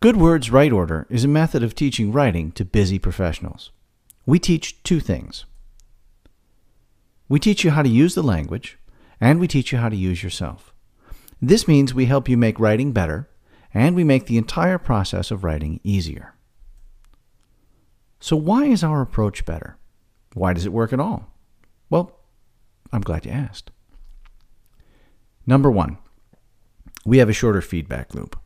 Good Words Right Order is a method of teaching writing to busy professionals. We teach two things. We teach you how to use the language, and we teach you how to use yourself. This means we help you make writing better, and we make the entire process of writing easier. So why is our approach better? Why does it work at all? Well, I'm glad you asked. Number one, we have a shorter feedback loop.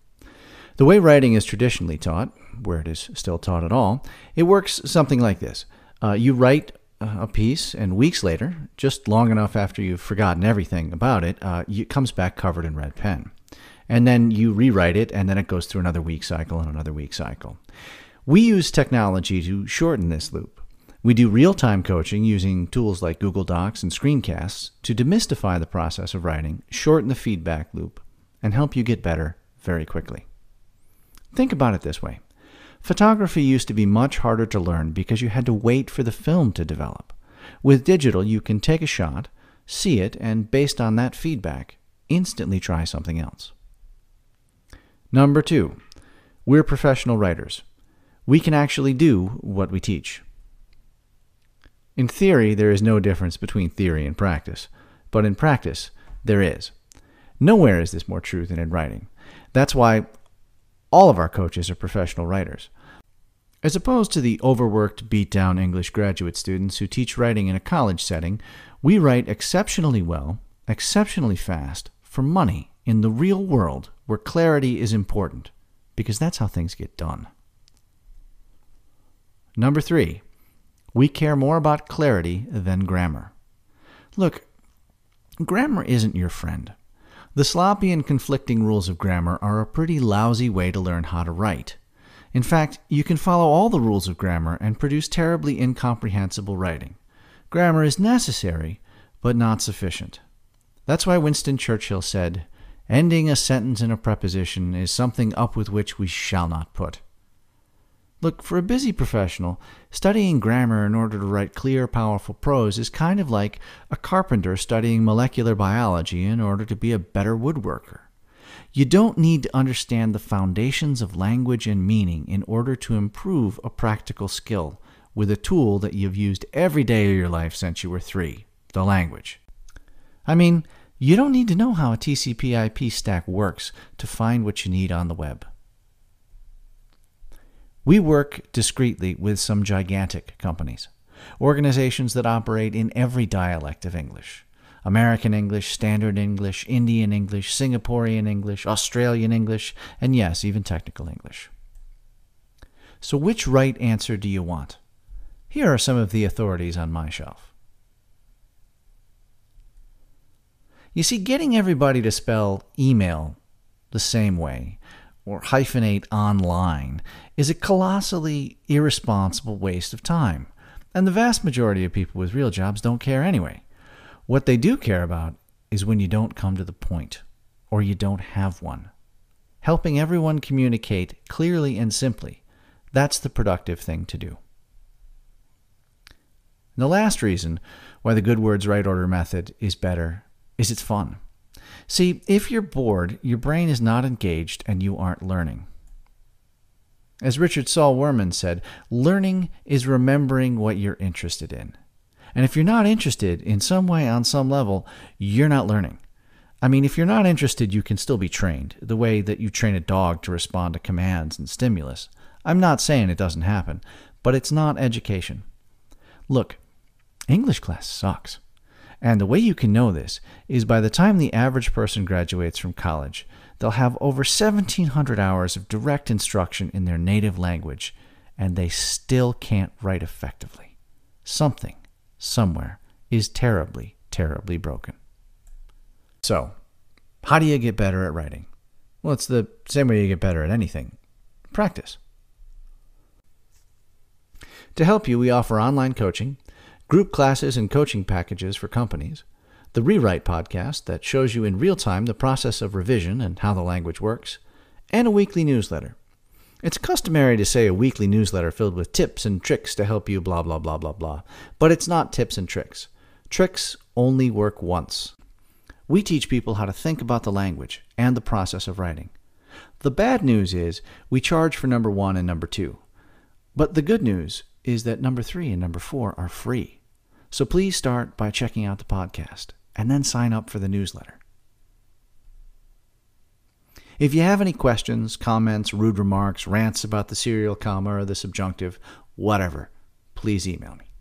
The way writing is traditionally taught, where it is still taught at all, it works something like this. You write a piece, and weeks later, just long enough after you've forgotten everything about it, it comes back covered in red pen. And then you rewrite it, and then it goes through another week cycle and another week cycle. We use technology to shorten this loop. We do real-time coaching using tools like Google Docs and screencasts to demystify the process of writing, shorten the feedback loop, and help you get better very quickly. Think about it this way. Photography used to be much harder to learn because you had to wait for the film to develop. With digital, you can take a shot, see it, and based on that feedback, instantly try something else. Number two, we're professional writers. We can actually do what we teach. In theory, there is no difference between theory and practice, but in practice, there is. Nowhere is this more true than in writing. That's why all of our coaches are professional writers. As opposed to the overworked, beat-down English graduate students who teach writing in a college setting, we write exceptionally well, exceptionally fast, for money in the real world where clarity is important, because that's how things get done. Number three, we care more about clarity than grammar. Look, grammar isn't your friend. The sloppy and conflicting rules of grammar are a pretty lousy way to learn how to write. In fact, you can follow all the rules of grammar and produce terribly incomprehensible writing. Grammar is necessary, but not sufficient. That's why Winston Churchill said, "Ending a sentence in a preposition is something up with which we shall not put." Look, for a busy professional, studying grammar in order to write clear, powerful prose is kind of like a carpenter studying molecular biology in order to be a better woodworker. You don't need to understand the foundations of language and meaning in order to improve a practical skill with a tool that you've used every day of your life since you were 3, the language. I mean, you don't need to know how a TCP/IP stack works to find what you need on the web. We work discreetly with some gigantic companies, organizations that operate in every dialect of English. American English, Standard English, Indian English, Singaporean English, Australian English, and yes, even technical English. So which right answer do you want? Here are some of the authorities on my shelf. You see, getting everybody to spell email the same way, or hyphenate online, is a colossally irresponsible waste of time. And the vast majority of people with real jobs don't care anyway. What they do care about is when you don't come to the point, or you don't have one. Helping everyone communicate clearly and simply, that's the productive thing to do. And the last reason why the Good Words Right Order method is better is it's fun. See, if you're bored, your brain is not engaged and you aren't learning. As Richard Saul Wurman said, learning is remembering what you're interested in. And if you're not interested in some way on some level, you're not learning. I mean, if you're not interested, you can still be trained, the way that you train a dog to respond to commands and stimulus. I'm not saying it doesn't happen, but it's not education. Look, English class sucks. And the way you can know this is by the time the average person graduates from college, they'll have over 1,700 hours of direct instruction in their native language, and they still can't write effectively. Something, somewhere, is terribly, terribly broken. So, how do you get better at writing? Well, it's the same way you get better at anything. Practice. To help you, we offer online coaching, group classes and coaching packages for companies, the Rewrite podcast that shows you in real time the process of revision and how the language works, and a weekly newsletter. It's customary to say a weekly newsletter filled with tips and tricks to help you blah, blah, blah, blah, blah. But it's not tips and tricks. Tricks only work once. We teach people how to think about the language and the process of writing. The bad news is we charge for number 1 and number 2. But the good news is that number 3 and number 4 are free. So please start by checking out the podcast and then sign up for the newsletter. If you have any questions, comments, rude remarks, rants about the serial comma or the subjunctive, whatever, please email me.